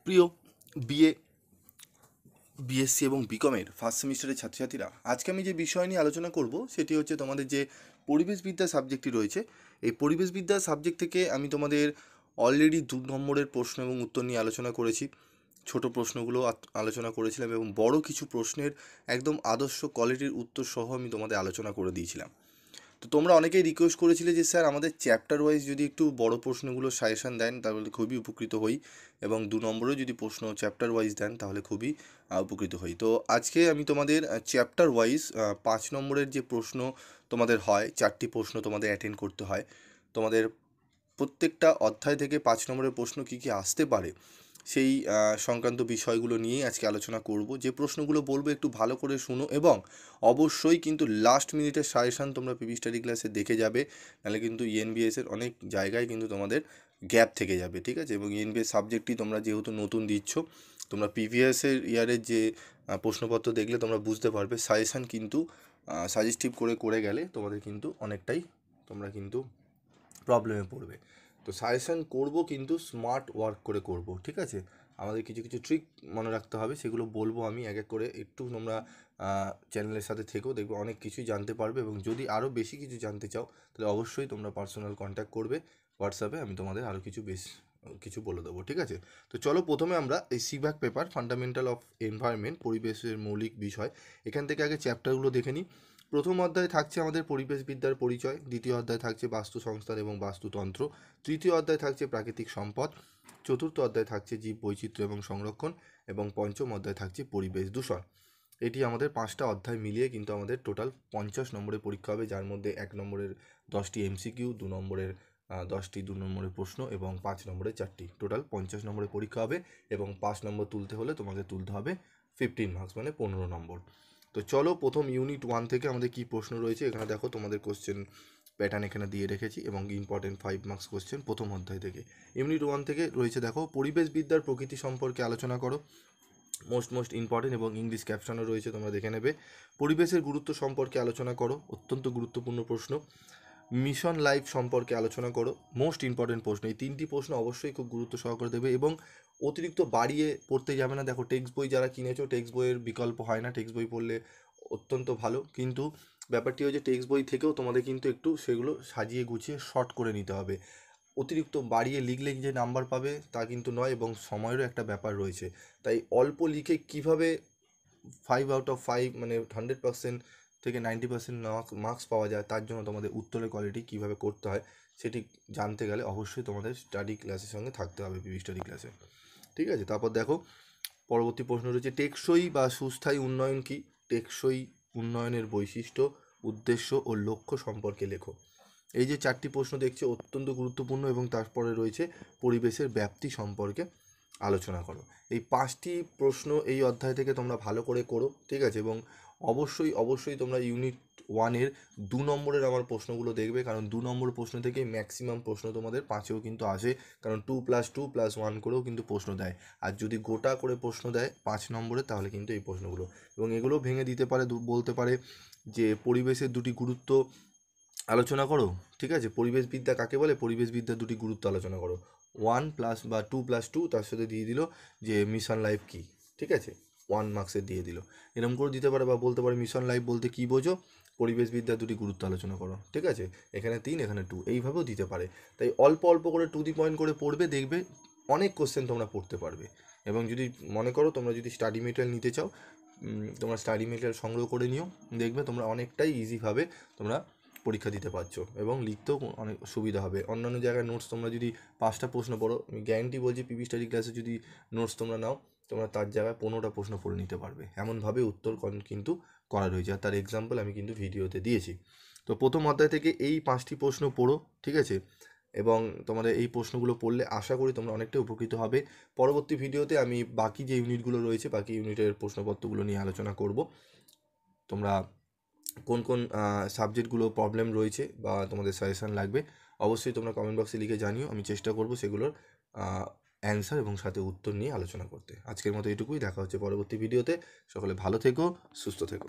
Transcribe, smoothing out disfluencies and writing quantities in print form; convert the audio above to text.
প্রিয় BA BSc এবং বিকমের first সেমিস্টারের ছাত্রছাত্রীরা, আজকে আমি যে বিষয় নিয়ে আলোচনা করব সেটি হচ্ছে তোমাদের যে পরিবেশবিদ্যা সাবজেক্টটি রয়েছে। এই পরিবেশবিদ্যা সাবজেক্ট থেকে আমি তোমাদের অলরেডি 2 নম্বরের প্রশ্ন এবং উত্তর নিয়ে আলোচনা করেছি। ছোট প্রশ্নগুলো আলোচনা করেছিলাম এবং বড় কিছু প্রশ্নের একদম আদর্শ কোয়ালিটির উত্তর সহ আমি তোমাদের আলোচনা করে দিয়েছিলাম। তো তোমরা অনেকেই রিকোয়েস্ট করেছিলে যে স্যার আমাদের চ্যাপ্টার ওয়াইজ যদি একটু বড় প্রশ্নগুলো সাজেশন দেন তাহলে খুবই উপকৃত হই, এবং 2 নম্বরেও যদি প্রশ্ন চ্যাপ্টার ওয়াইজ দেন তাহলে খুবই উপকৃত হই। তো আজকে আমি তোমাদের চ্যাপ্টার ওয়াইজ 5 নম্বরের যে প্রশ্ন তোমাদের হয়, 4টি প্রশ্ন তোমাদের অ্যাটেন্ড করতে হয়। তোমাদের প্রত্যেকটা অধ্যায় থেকে 5 নম্বরের প্রশ্ন কী কী আসতে পারে সেই সংক্রান্ত বিষয়গুলো নিয়েই আজকে আলোচনা করব। যে প্রশ্নগুলো বলবো একটু ভালো করে শুনো, এবং অবশ্যই কিন্তু লাস্ট মিনিটের সাজেশান তোমরা পিভি স্টাডি ক্লাসে দেখে যাবে, নাহলে কিন্তু ইএনবিএসের অনেক জায়গায় কিন্তু তোমাদের গ্যাপ থেকে যাবে, ঠিক আছে? এবং ইএনবিএস সাবজেক্টটি তোমরা যেহেতু নতুন দিচ্ছ, তোমরা প্রিভিয়াসের ইয়ারের যে প্রশ্নপত্র দেখলে তোমরা বুঝতে পারবে সাজেশান কিন্তু সাজেস্টিভ করে গেলে তোমাদের কিন্তু অনেকটাই তোমরা কিন্তু প্রবলেমে পড়বে। তো সাজেশান করব কিন্তু স্মার্ট ওয়ার্ক করে করব, ঠিক আছে? আমাদের কিছু কিছু ট্রিক মনে রাখতে হবে, সেগুলো বলবো আমি এক এক করে। একটু তোমরা চ্যানেলের সাথে থেকেও দেখবে অনেক কিছুই জানতে পারবে, এবং যদি আরও বেশি কিছু জানতে চাও তাহলে অবশ্যই তোমরা পার্সোনাল কন্ট্যাক্ট করবে হোয়াটসঅ্যাপে, আমি তোমাদের আরও কিছু বলে দেবো, ঠিক আছে? তো চলো প্রথমে আমরা এই সিভাক পেপার ফান্ডামেন্টাল অফ এনভায়রনমেন্ট, পরিবেশের মৌলিক বিষয়, এখান থেকে আগে চ্যাপ্টারগুলো দেখে নিই। প্রথম অধ্যায়ে থাকছে আমাদের পরিবেশবিদ্যার পরিচয়, দ্বিতীয় অধ্যায়ে থাকছে বাস্তু সংস্থান এবং বাস্তুতন্ত্র, তৃতীয় অধ্যায়ে থাকছে প্রাকৃতিক সম্পদ, চতুর্থ অধ্যায়ে থাকছে জীব বৈচিত্র্য এবং সংরক্ষণ, এবং পঞ্চম অধ্যায়ে থাকছে পরিবেশ দূষণ। এটি আমাদের 5টা অধ্যায় মিলিয়ে কিন্তু আমাদের টোটাল 50 নম্বরের পরীক্ষা হবে, যার মধ্যে 1 নম্বরের 10টি এমসিকিউ, 2 নম্বরের 10টি 2 নম্বরের প্রশ্ন এবং 5 নম্বরের 4টি, টোটাল 50 নম্বরের পরীক্ষা হবে। এবং 5 নম্বর তুলতে হলে তোমাকে তুলতে হবে 15 মার্কস, মানে 15 নম্বর। তো চলো প্রথম ইউনিট 1 থেকে আমাদের কি প্রশ্ন রয়েছে এখানে দেখো, তোমাদের কোশ্চেন প্যাটার্ন এখানে দিয়ে রেখেছি, এবং ইম্পর্টেন্ট 5 মার্কস কোশ্চেন প্রথম অধ্যায় থেকে। ইউনিট 1 থেকে রয়েছে দেখো, পরিবেশবিদ্যার প্রকৃতি সম্পর্কে আলোচনা করো, মোস্ট ইম্পর্টেন্ট, এবং ইংলিশ ক্যাপশনও রয়েছে, তোমরা দেখে নেবে। পরিবেশের গুরুত্ব সম্পর্কে আলোচনা করো, অত্যন্ত গুরুত্বপূর্ণ প্রশ্ন। মিশন লাইফ সম্পর্কে আলোচনা করো, মোস্ট ইম্পর্টেন্ট প্রশ্ন। এই 3টি প্রশ্ন অবশ্যই খুব গুরুত্ব সহকারে দেবে, এবং অতিরিক্ত বাড়িয়ে পড়তে যাবে না। দেখো টেক্সট বই যারা কিনেছো, টেক্সট বইয়ের বিকল্প হয় না, টেক্সট বই পড়লে অত্যন্ত ভালো, কিন্তু ব্যাপারটি হচ্ছে টেক্সট বই থেকেও তোমাদের কিন্তু একটু সেগুলো সাজিয়ে গুছিয়ে শর্ট করে নিতে হবে। অতিরিক্ত বাড়িয়ে লিখলে যে নাম্বার পাবে তা কিন্তু নয়, এবং সময়েরও একটা ব্যাপার রয়েছে। তাই অল্প লিখে কিভাবে 5/5 মানে 100% থেকে 90% মার্কস পাওয়া যায়, তার জন্য তোমাদের উত্তরের কোয়ালিটি কীভাবে করতে হয় সেটি জানতে গেলে অবশ্যই তোমাদের স্টাডি ক্লাসের সঙ্গে থাকতে হবে, পিভি স্টাডি ক্লাসে, ঠিক আছে? তারপর দেখো পরবর্তী প্রশ্ন রয়েছে, টেকসই বা সুস্থায়ী উন্নয়ন কী? টেকসই উন্নয়নের বৈশিষ্ট্য, উদ্দেশ্য ও লক্ষ্য সম্পর্কে লেখো। এই যে 4টি প্রশ্ন দেখছে অত্যন্ত গুরুত্বপূর্ণ, এবং তারপরে রয়েছে পরিবেশের ব্যাপ্তি সম্পর্কে আলোচনা করো। এই 5টি প্রশ্ন এই অধ্যায় থেকে তোমরা ভালো করে করো, ঠিক আছে? এবং অবশ্যই তোমরা ইউনিট 1-এর 2 নম্বরের আমার প্রশ্নগুলো দেখবে, কারণ 2 নম্বর প্রশ্ন থেকে ম্যাক্সিমাম প্রশ্ন তোমাদের 5এও কিন্তু আসে, কারণ 2+2+1 করেও কিন্তু প্রশ্ন দেয়। আর যদি গোটা করে প্রশ্ন দেয় 5 নম্বরে, তাহলে কিন্তু এই প্রশ্নগুলো, এবং এগুলো ভেঙে দিতে পারে, বলতে পারে যে পরিবেশের 2টি গুরুত্ব আলোচনা করো, ঠিক আছে? পরিবেশবিদ্যা কাকে বলে, পরিবেশবিদ্যার 2টি গুরুত্ব আলোচনা করো। 1+2, তার সাথে দিয়ে দিল যে মিশন লাইফ কী, ঠিক আছে? 1 মার্কসের দিয়ে দিল, এরকম করে দিতে পারে, বা বলতে পারে মিশন লাইফ বলতে কী বোঝো, পরিবেশবিদ্যার 2টি গুরুত্ব আলোচনা করো, ঠিক আছে? এখানে 3, এখানে 2, এইভাবেও দিতে পারে। তাই অল্প অল্প করে টু দি পয়েন্ট করে পড়বে, দেখবে অনেক কোশ্চেন তোমরা পড়তে পারবে। এবং যদি মনে করো তোমরা যদি স্টাডি মেটেরিয়াল নিতে চাও, তোমরা স্টাডি মেটেরিয়াল সংগ্রহ করে নিও, দেখবে তোমরা অনেকটাই ইজিভাবে তোমরা পরীক্ষা দিতে পারছো, এবং লিখতেও অনেক সুবিধা হবে। অন্যান্য জায়গায় নোটস তোমরা যদি 5টা প্রশ্ন পড়ো, আমি গ্যারান্টি বলছি পিভি স্টাডি ক্লাসে যদি নোটস তোমরা নাও, তোমরা তার জায়গায় 15টা প্রশ্ন পড়ে নিতে পারবে, এমনভাবে উত্তর কিন্তু করা রয়েছে, আর তার এক্সাম্পল আমি কিন্তু ভিডিওতে দিয়েছি। তো প্রথম অধ্যায় থেকে এই 5টি প্রশ্ন পড়ো, ঠিক আছে? এবং তোমাদের এই প্রশ্নগুলো পড়লে আশা করি তোমরা অনেকটাই উপকৃত হবে। পরবর্তী ভিডিওতে আমি বাকি যে ইউনিটগুলো রয়েছে, বাকি ইউনিটের প্রশ্নপত্রগুলো নিয়ে আলোচনা করব। তোমরা কোন কোন সাবজেক্টগুলো প্রবলেম রয়েছে বা তোমাদের সাজেশান লাগবে, অবশ্যই তোমরা কমেন্ট বক্সে লিখে জানিও, আমি চেষ্টা করব সেগুলোর অ্যান্সার এবং সাথে উত্তর নিয়ে আলোচনা করতে। আজকের মতো এটুকুই, দেখা হচ্ছে পরবর্তী ভিডিওতে। সকলে ভালো থেকো, সুস্থ থেকো।